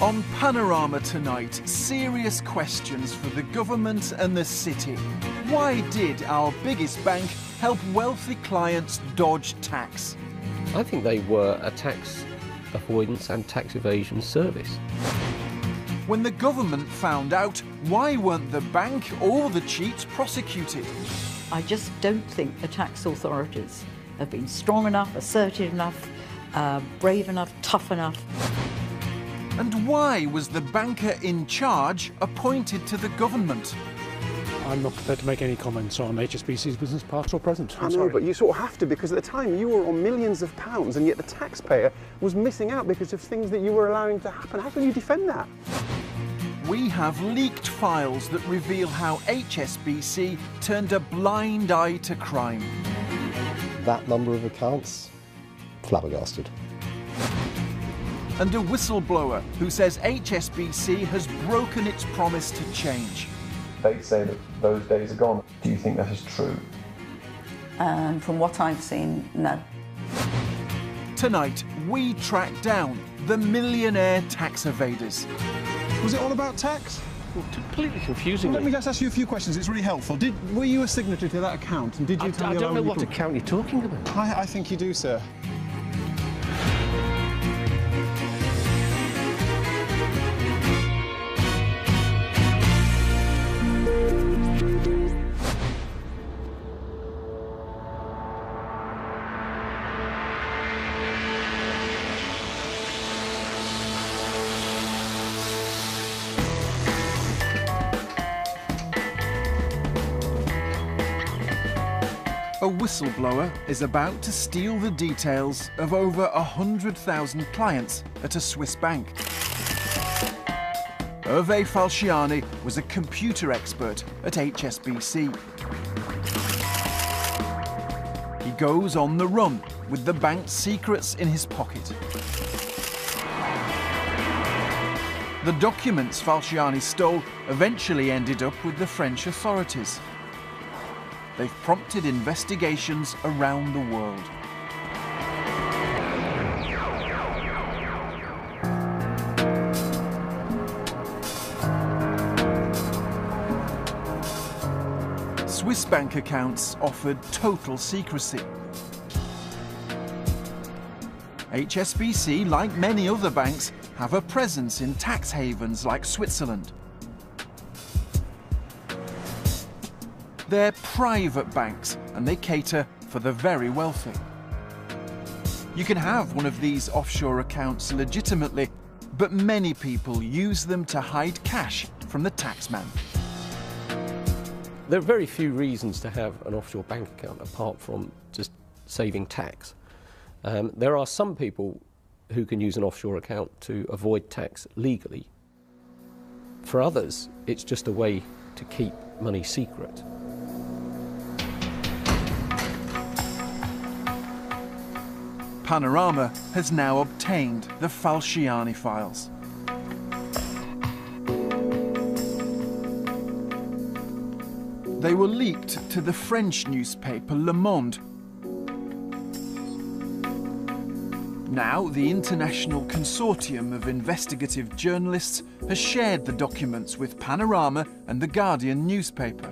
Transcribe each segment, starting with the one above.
On Panorama tonight, serious questions for the government and the city. Why did our biggest bank help wealthy clients dodge tax? I think they were a tax avoidance and tax evasion service. When the government found out, why weren't the bank or the cheats prosecuted? I just don't think the tax authorities have been strong enough, assertive enough, brave enough, tough enough. And why was the banker in charge appointed to the government? I'm not prepared to make any comments on HSBC's business, past or present. I know, but you sort of have to, because at the time you were on millions of pounds and yet the taxpayer was missing out because of things that you were allowing to happen. How can you defend that? We have leaked files that reveal how HSBC turned a blind eye to crime. That number of accounts, flabbergasted. And a whistleblower who says HSBC has broken its promise to change. They say that those days are gone. Do you think that is true? From what I've seen, no. Tonight, we track down the millionaire tax evaders. Was it all about tax? Completely confusing. Well, let me just ask you a few questions, it's really helpful. Were you a signatory to that account? And did you tell I don't know what account you're talking about. I think you do, sir. A whistleblower is about to steal the details of over 100,000 clients at a Swiss bank. Hervé Falciani was a computer expert at HSBC. He goes on the run with the bank's secrets in his pocket. The documents Falciani stole eventually ended up with the French authorities. They've prompted investigations around the world. Swiss bank accounts offered total secrecy. HSBC, like many other banks, have a presence in tax havens like Switzerland. They're private banks and they cater for the very wealthy. You can have one of these offshore accounts legitimately, but many people use them to hide cash from the taxman. There are very few reasons to have an offshore bank account apart from just saving tax. There are some people who can use an offshore account to avoid tax legally. For others, it's just a way to keep money secret. Panorama has now obtained the Falciani files. They were leaked to the French newspaper Le Monde. Now, the international consortium of investigative journalists has shared the documents with Panorama and the Guardian newspaper.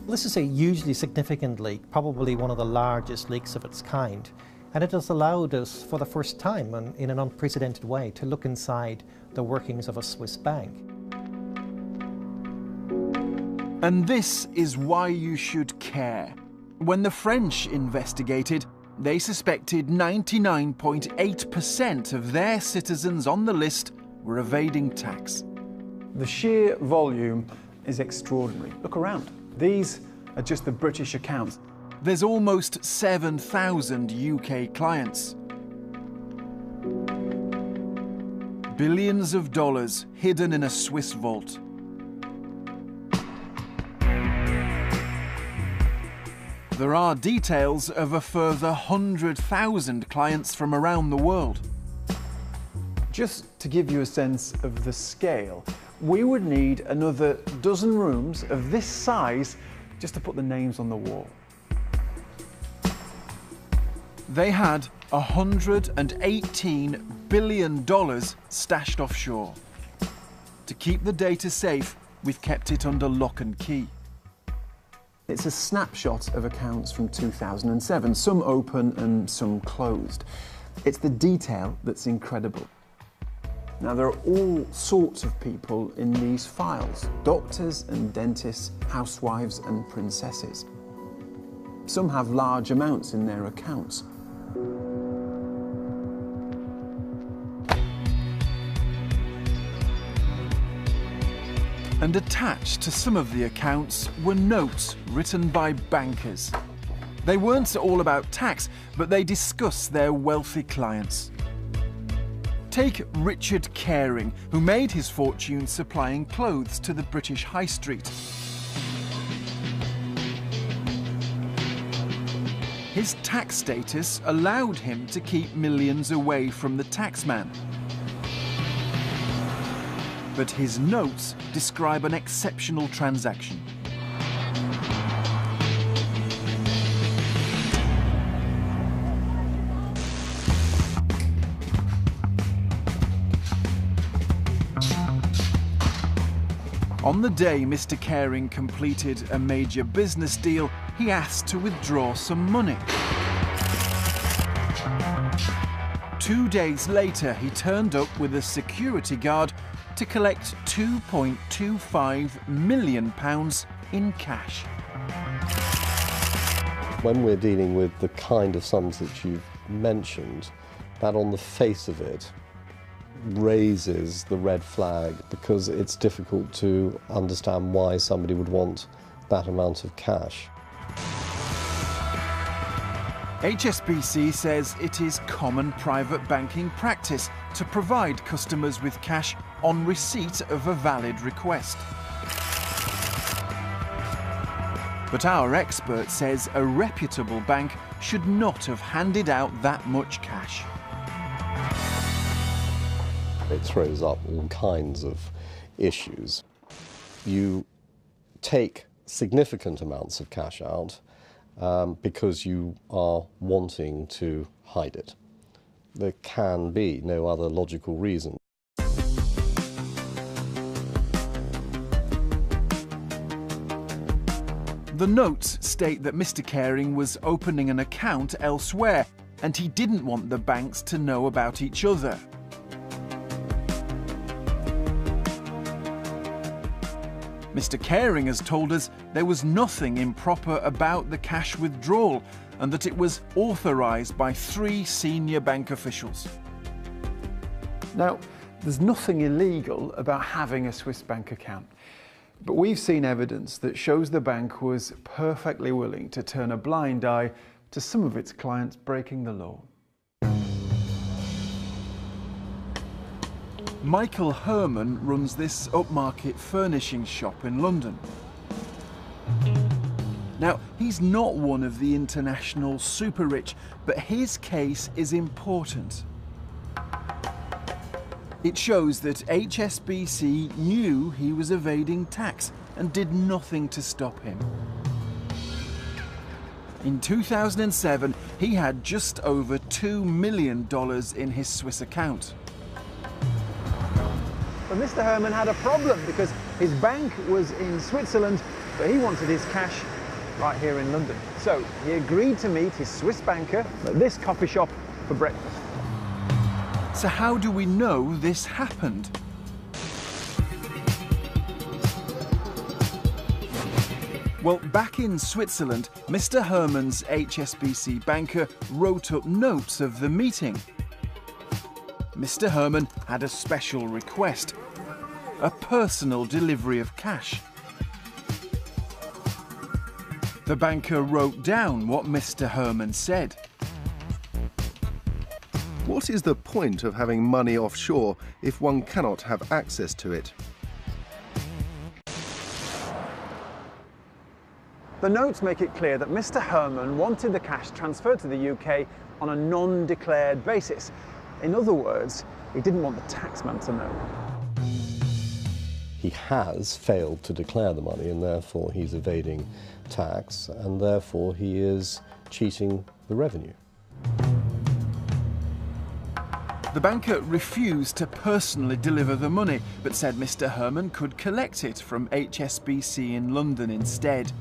This is a hugely significant leak, probably one of the largest leaks of its kind, and it has allowed us for the first time and in an unprecedented way to look inside the workings of a Swiss bank. And this is why you should care. When the French investigated, they suspected 99.8% of their citizens on the list were evading tax. The sheer volume is extraordinary. Look around. These are just the British accounts. There's almost 7,000 UK clients. Billions of dollars hidden in a Swiss vault. There are details of a further 100,000 clients from around the world. Just to give you a sense of the scale, we would need another dozen rooms of this size just to put the names on the wall. They had $118 billion stashed offshore. To keep the data safe, we've kept it under lock and key. It's a snapshot of accounts from 2007, some open and some closed. It's the detail that's incredible. Now, there are all sorts of people in these files: doctors and dentists, housewives and princesses. Some have large amounts in their accounts. And attached to some of the accounts were notes written by bankers. They weren't all about tax, but they discuss their wealthy clients. Take Richard Caring, who made his fortune supplying clothes to the British High Street. His tax status allowed him to keep millions away from the taxman. But his notes describe an exceptional transaction. On the day Mr. Caring completed a major business deal, he asked to withdraw some money. 2 days later, he turned up with a security guard to collect £2.25 million in cash. When we're dealing with the kind of sums that you've mentioned, that on the face of it raises the red flag, because it's difficult to understand why somebody would want that amount of cash. HSBC says it is common private banking practice to provide customers with cash on receipt of a valid request. But our expert says a reputable bank should not have handed out that much cash. It throws up all kinds of issues. You take significant amounts of cash out because you are wanting to hide it. There can be no other logical reason. The notes state that Mr. Caring was opening an account elsewhere, and he didn't want the banks to know about each other. Mr. Caring has told us there was nothing improper about the cash withdrawal and that it was authorised by 3 senior bank officials. Now, there's nothing illegal about having a Swiss bank account, but we've seen evidence that shows the bank was perfectly willing to turn a blind eye to some of its clients breaking the law. Michael Herman runs this upmarket furnishing shop in London. Now, he's not one of the international super rich, but his case is important. It shows that HSBC knew he was evading tax and did nothing to stop him. In 2007, he had just over $2 million in his Swiss account. But Mr. Herman had a problem because his bank was in Switzerland, but he wanted his cash right here in London. So he agreed to meet his Swiss banker at this coffee shop for breakfast. So how do we know this happened? Well, back in Switzerland, Mr. Herman's HSBC banker wrote up notes of the meeting. Mr. Herman had a special request: a personal delivery of cash. The banker wrote down what Mr. Herman said. What is the point of having money offshore if one cannot have access to it? The notes make it clear that Mr. Herman wanted the cash transferred to the UK on a non-declared basis. In other words, he didn't want the taxman to know. He has failed to declare the money, and therefore he's evading tax, and therefore he is cheating the revenue. The banker refused to personally deliver the money, but said Mr. Herman could collect it from HSBC in London instead.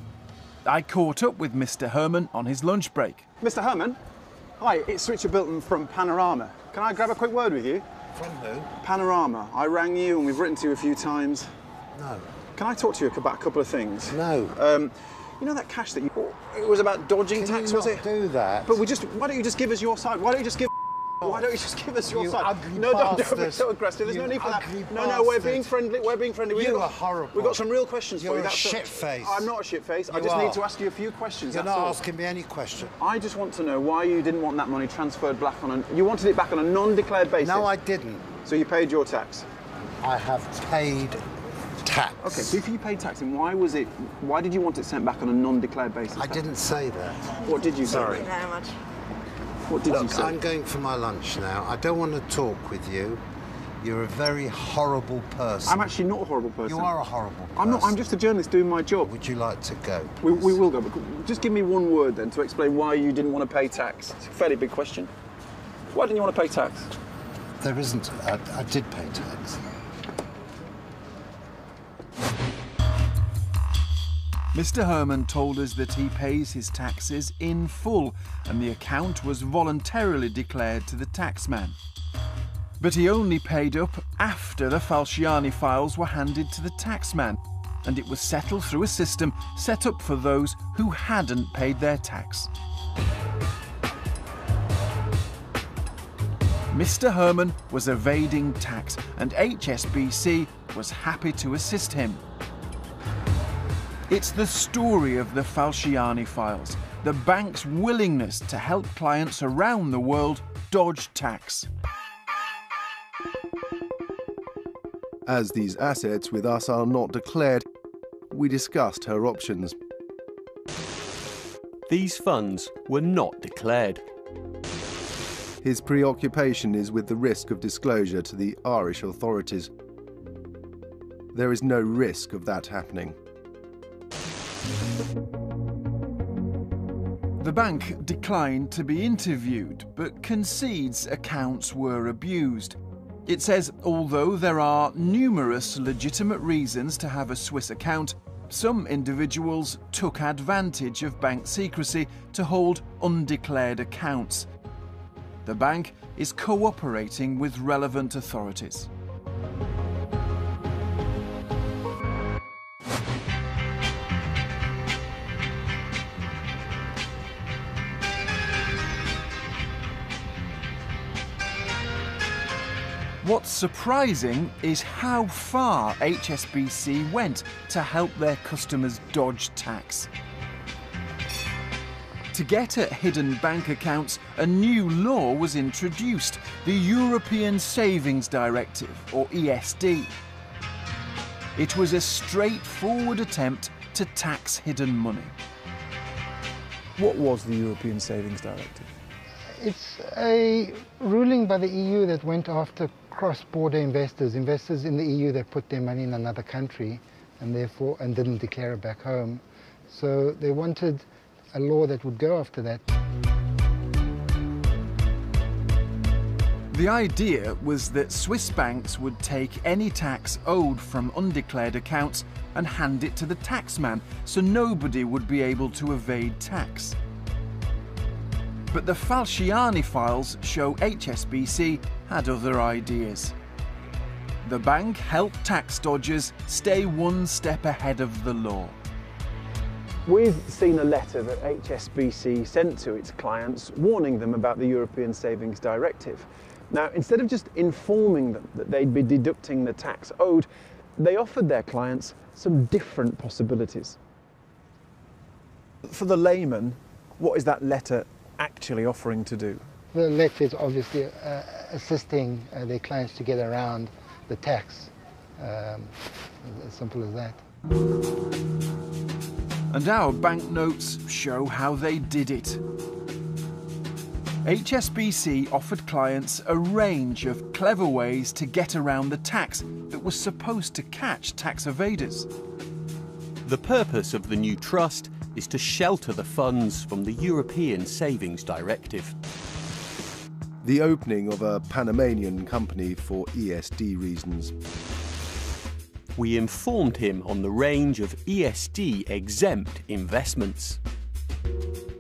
I caught up with Mr. Herman on his lunch break. Mr. Herman? Hi, it's Richard Bilton from Panorama. Can I grab a quick word with you? From who? Panorama. I rang you and we've written to you a few times. No. Can I talk to you about a couple of things? No. You know that cash that you bought? It was about dodging tax, was it? Do that. But why don't you just give us your side? Why don't you just give us your side? Ugly No, don't be bastard. so aggressive. There's no need for that. Ugly No, we're bastard. being friendly. We're being friendly. You are horrible. We've got some real questions for you. You're a shit-face. I'm not a shit-face. I You just are. need to ask you a few questions. You're that's not all. asking me any question. I just want to know why you didn't want that money transferred back on you wanted it back on a non-declared basis. No, I didn't. So you paid your tax. I have paid tax. Okay, so if you paid tax, then why did you want it sent back on a non-declared basis? I didn't say that. What did you say? Sorry. Thank you very much. What did you Look, say? I'm going for my lunch now. I don't want to talk with you. You're a very horrible person. I'm actually not a horrible person. You are a horrible person. I'm not. I'm just a journalist doing my job. Would you like to go? We will go. But just give me one word then to explain why you didn't want to pay tax. It's a fairly big question. Why didn't you want to pay tax? There isn't. I did pay tax. Mr. Herman told us that he pays his taxes in full and the account was voluntarily declared to the taxman. But he only paid up after the Falciani files were handed to the taxman, and it was settled through a system set up for those who hadn't paid their tax. Mr. Herman was evading tax, and HSBC was happy to assist him. It's the story of the Falciani files, the bank's willingness to help clients around the world dodge tax. As these assets with us are not declared, we discussed her options. These funds were not declared. His preoccupation is with the risk of disclosure to the Irish authorities. There is no risk of that happening. The bank declined to be interviewed, but concedes accounts were abused. It says although there are numerous legitimate reasons to have a Swiss account, some individuals took advantage of bank secrecy to hold undeclared accounts. The bank is cooperating with relevant authorities. What's surprising is how far HSBC went to help their customers dodge tax. To get at hidden bank accounts, a new law was introduced, the European Savings Directive, or ESD. It was a straightforward attempt to tax hidden money. What was the European Savings Directive? It's a ruling by the EU that went after cross-border investors in the EU that put their money in another country and didn't declare it back home. So they wanted a law that would go after that. The idea was that Swiss banks would take any tax owed from undeclared accounts and hand it to the taxman, so nobody would be able to evade tax. But the Falciani files show HSBC had other ideas. The bank helped tax dodgers stay one step ahead of the law. We've seen a letter that HSBC sent to its clients warning them about the European Savings Directive. Now, instead of just informing them that they'd be deducting the tax owed, they offered their clients some different possibilities. For the layman, what is that letter actually offering to do? The letter is obviously assisting their clients to get around the tax, as simple as that. And our banknotes show how they did it. HSBC offered clients a range of clever ways to get around the tax that was supposed to catch tax evaders. The purpose of the new trust is to shelter the funds from the European Savings Directive. the opening of a Panamanian company for ESD reasons. We informed him on the range of ESD-exempt investments.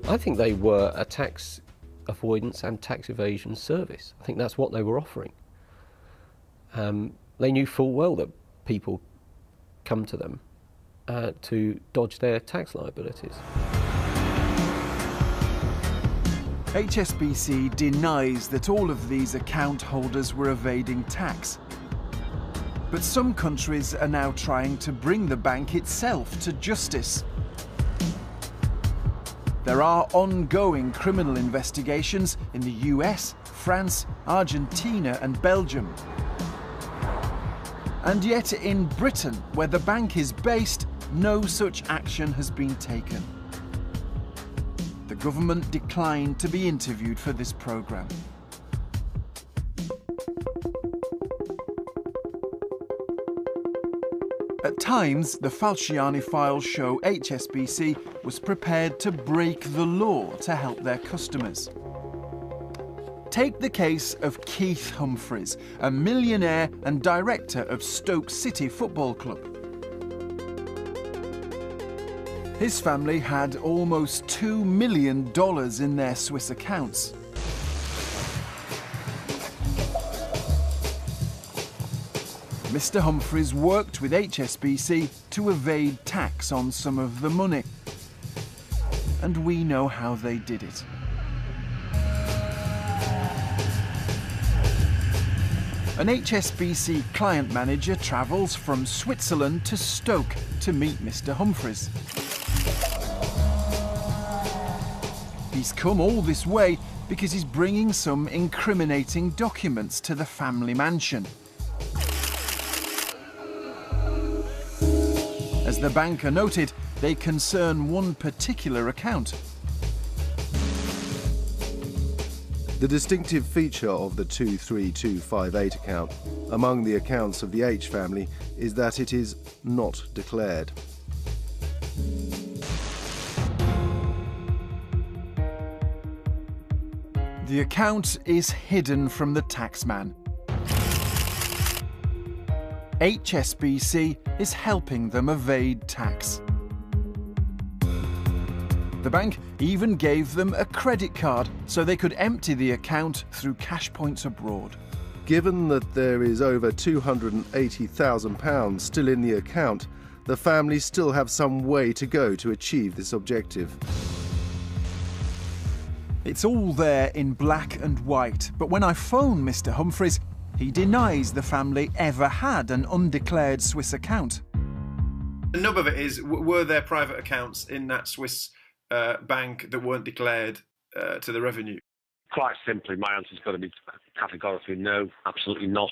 I think they were a tax avoidance and tax evasion service. I think that's what they were offering. They knew full well that people come to them to dodge their tax liabilities. HSBC denies that all of these account holders were evading tax. But some countries are now trying to bring the bank itself to justice. There are ongoing criminal investigations in the US, France, Argentina and Belgium. And yet in Britain, where the bank is based, no such action has been taken. The government declined to be interviewed for this programme. At times, the Falciani files show HSBC was prepared to break the law to help their customers. Take the case of Keith Humphreys, a millionaire and director of Stoke City Football Club. His family had almost $2 million in their Swiss accounts. Mr. Humphreys worked with HSBC to evade tax on some of the money. And we know how they did it. An HSBC client manager travels from Switzerland to Stoke to meet Mr. Humphreys. He's come all this way because he's bringing some incriminating documents to the family mansion. As the banker noted, they concern one particular account. The distinctive feature of the 23258 account among the accounts of the H family is that it is not declared. The account is hidden from the taxman. HSBC is helping them evade tax. The bank even gave them a credit card so they could empty the account through cash points abroad. Given that there is over £280,000 still in the account, the family still have some way to go to achieve this objective. It's all there in black and white, but when I phone Mr. Humphreys, he denies the family ever had an undeclared Swiss account. The nub of it is, were there private accounts in that Swiss bank that weren't declared to the revenue? Quite simply, my answer's got to be categorically no, absolutely not.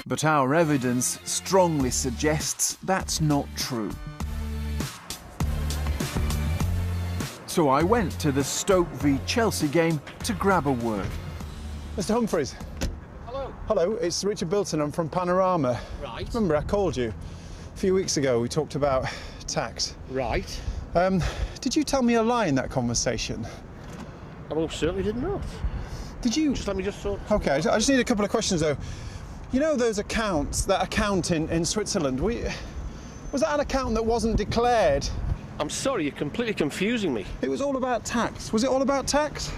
But our evidence strongly suggests that's not true. So I went to the Stoke v Chelsea game to grab a word. Mr. Humphreys. Hello. Hello, it's Richard Bilton. I'm from Panorama. Right. Remember, I called you a few weeks ago. We talked about tax. Right. Did you tell me a lie in that conversation? I most certainly did not. Did you? Just let me just sort. Okay, I just need a couple of questions though. You know those accounts, that account in Switzerland, was that an account that wasn't declared? I'm sorry, you're completely confusing me. It was all about tax. Was it all about tax?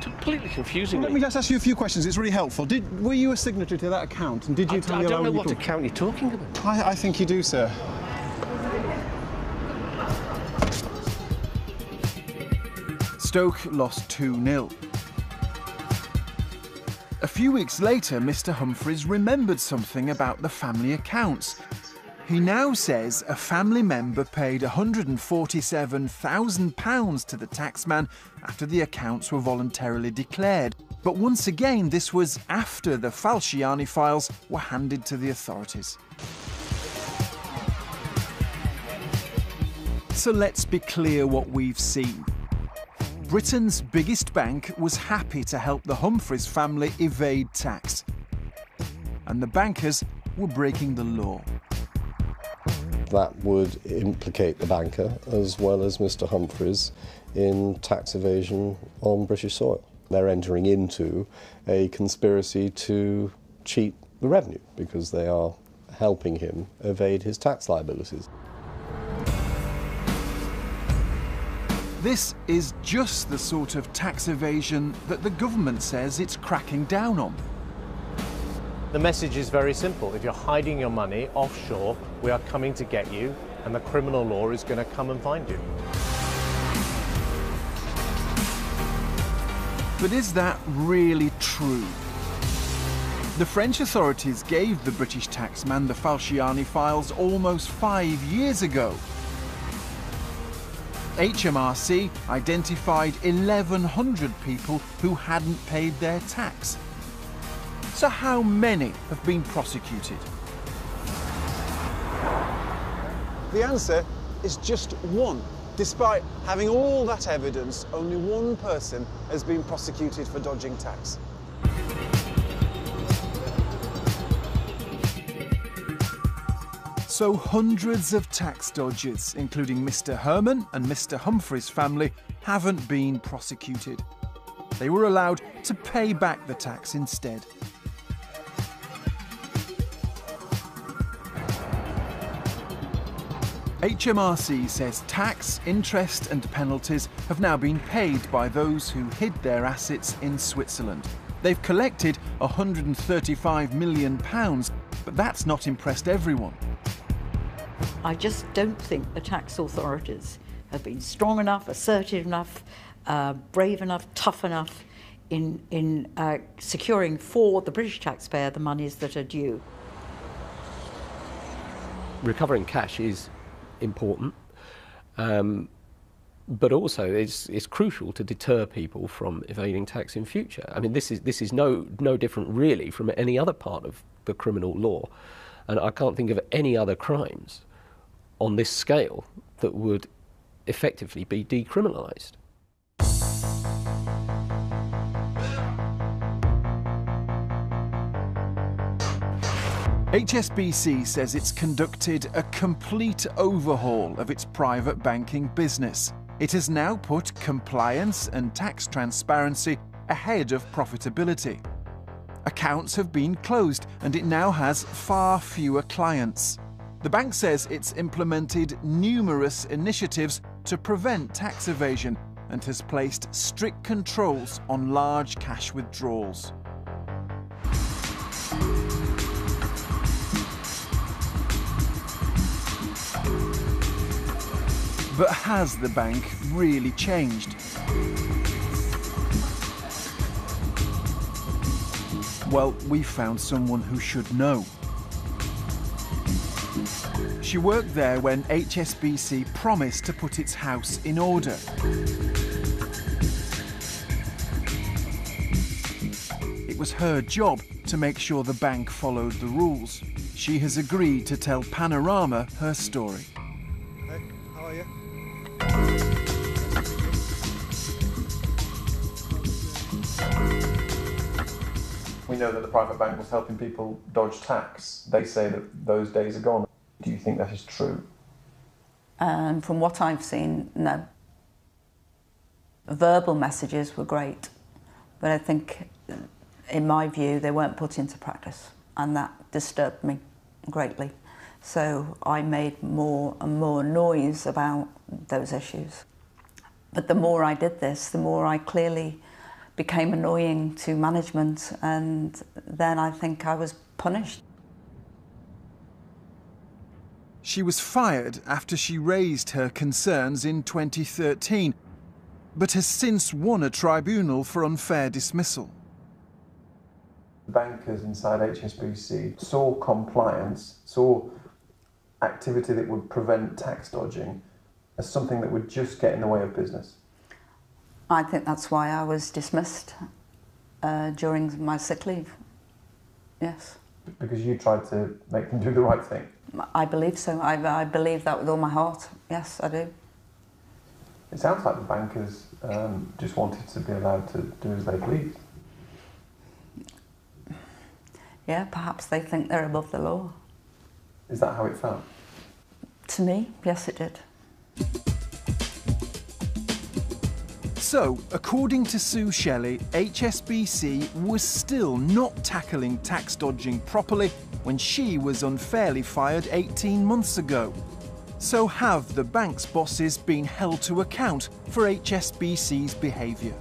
Completely confusing Let me just ask you a few questions, it's really helpful. Were you a signatory to that account, and did you tell me a lie? I don't know what account you're talking about. I think you do, sir. Stoke lost 2-0. A few weeks later, Mr. Humphreys remembered something about the family accounts. He now says a family member paid £147,000 to the taxman after the accounts were voluntarily declared. But once again, this was after the Falciani files were handed to the authorities. So let's be clear what we've seen. Britain's biggest bank was happy to help the Humphreys family evade tax. And the bankers were breaking the law. That would implicate the banker as well as Mr. Humphreys in tax evasion on British soil. They're entering into a conspiracy to cheat the revenue because they are helping him evade his tax liabilities. This is just the sort of tax evasion that the government says it's cracking down on. The message is very simple. If you're hiding your money offshore, we are coming to get you, and the criminal law is going to come and find you. But is that really true? The French authorities gave the British taxman the Falciani files almost 5 years ago. HMRC identified 1,100 people who hadn't paid their tax. So how many have been prosecuted? The answer is just one. Despite having all that evidence, only one person has been prosecuted for dodging tax. So hundreds of tax dodgers, including Mr. Herman and Mr. Humphrey's family, haven't been prosecuted. They were allowed to pay back the tax instead. HMRC says tax, interest and penalties have now been paid by those who hid their assets in Switzerland. They've collected £135 million, but that's not impressed everyone. I just don't think the tax authorities have been strong enough, assertive enough, brave enough, tough enough in securing for the British taxpayer the monies that are due. Recovering cash is important, but also it's crucial to deter people from evading tax in future. I mean, this is no different really from any other part of the criminal law, and I can't think of any other crimes on this scale that would effectively be decriminalised. HSBC says it's conducted a complete overhaul of its private banking business. It has now put compliance and tax transparency ahead of profitability. Accounts have been closed and it now has far fewer clients. The bank says it's implemented numerous initiatives to prevent tax evasion and has placed strict controls on large cash withdrawals. But has the bank really changed? Well, we found someone who should know. She worked there when HSBC promised to put its house in order. It was her job to make sure the bank followed the rules. She has agreed to tell Panorama her story. Hey, how are you? We know that the private bank was helping people dodge tax. They say that those days are gone. Do you think that is true? From what I've seen, no. Verbal messages were great, but I think, in my view, they weren't put into practice, and that disturbed me greatly. So I made more and more noise about those issues. But the more I did this, the more I clearly became annoying to management, and then I think I was punished. She was fired after she raised her concerns in 2013, but has since won a tribunal for unfair dismissal. Bankers inside HSBC saw compliance, saw activity that would prevent tax dodging as something that would just get in the way of business. I think that's why I was dismissed during my sick leave. Yes. Because you tried to make them do the right thing. I believe so. I believe that with all my heart. Yes, I do. It sounds like the bankers just wanted to be allowed to do as they pleased. Yeah, perhaps they think they're above the law. Is that how it felt? To me, yes, it did. So, according to Sue Shelley, HSBC was still not tackling tax dodging properly when she was unfairly fired 18 months ago. So have the bank's bosses been held to account for HSBC's behaviour?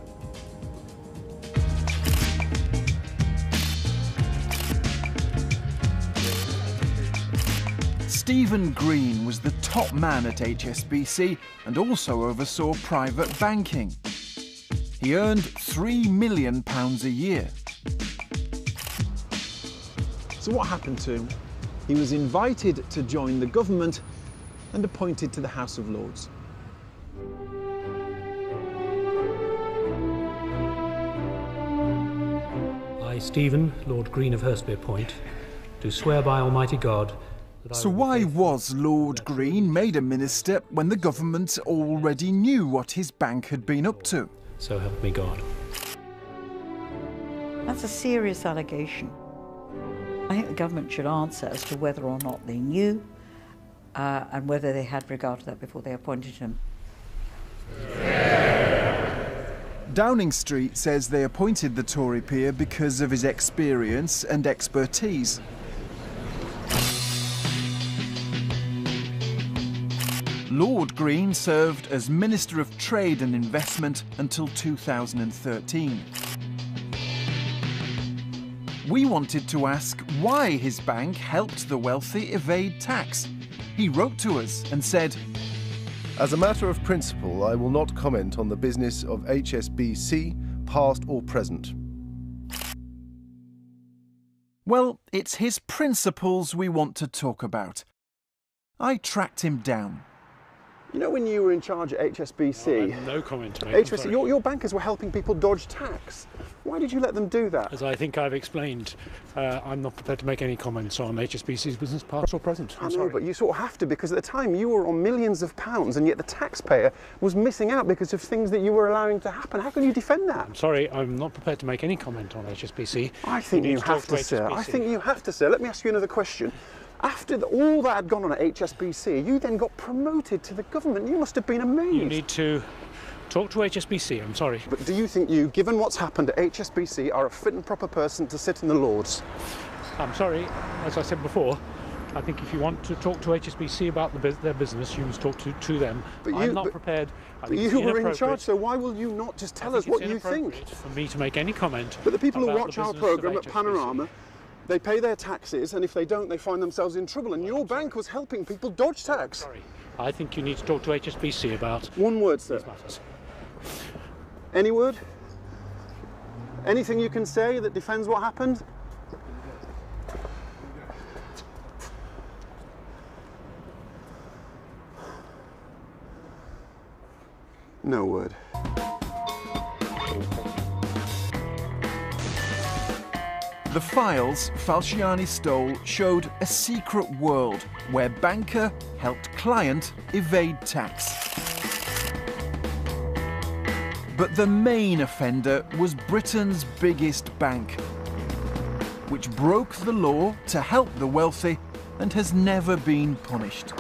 Stephen Green was the top man at HSBC and also oversaw private banking. He earned £3 million a year. So what happened to him? He was invited to join the government and appointed to the House of Lords. I, Stephen, Lord Green of Hurstby Point, do swear by Almighty God. So why was Lord Green made a minister when the government already knew what his bank had been up to? So help me God. That's a serious allegation. I think the government should answer as to whether or not they knew and whether they had regard to that before they appointed him. Downing Street says they appointed the Tory peer because of his experience and expertise. Lord Green served as Minister of Trade and Investment until 2013. We wanted to ask why his bank helped the wealthy evade tax. He wrote to us and said, "As a matter of principle, I will not comment on the business of HSBC, past or present." Well, it's his principles we want to talk about. I tracked him down. You know, when you were in charge at HSBC, no comment to make. HSBC, your bankers were helping people dodge tax. Why did you let them do that? As I think I've explained, I'm not prepared to make any comments on HSBC's business, past or present. I know, but you sort of have to, because at the time you were on millions of pounds and yet the taxpayer was missing out because of things that you were allowing to happen. How can you defend that? I'm sorry, I'm not prepared to make any comment on HSBC. I think you have to, sir. I think you have to, sir. Let me ask you another question. After all that had gone on at HSBC, you then got promoted to the government. You must have been amazed. You need to talk to HSBC, I'm sorry. But do you think you, given what's happened at HSBC, are a fit and proper person to sit in the Lords? I'm sorry, as I said before, I think if you want to talk to HSBC about their business, you must talk to them. But I'm not prepared. But you were in charge, so why will you not just tell us what you think? For me to make any comment. But the people who watch our programme at Panorama, they pay their taxes, and if they don't, they find themselves in trouble. And your bank was helping people dodge tax. Sorry, I think you need to talk to HSBC about one word, sir. These matters. Any word? Anything you can say that defends what happened? No word. The files Falciani stole showed a secret world where banker helped client evade tax. But the main offender was Britain's biggest bank, which broke the law to help the wealthy and has never been punished.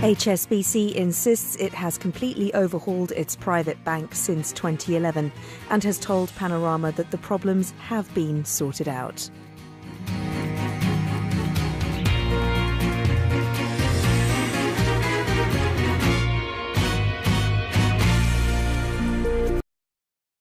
HSBC insists it has completely overhauled its private bank since 2011 and has told Panorama that the problems have been sorted out.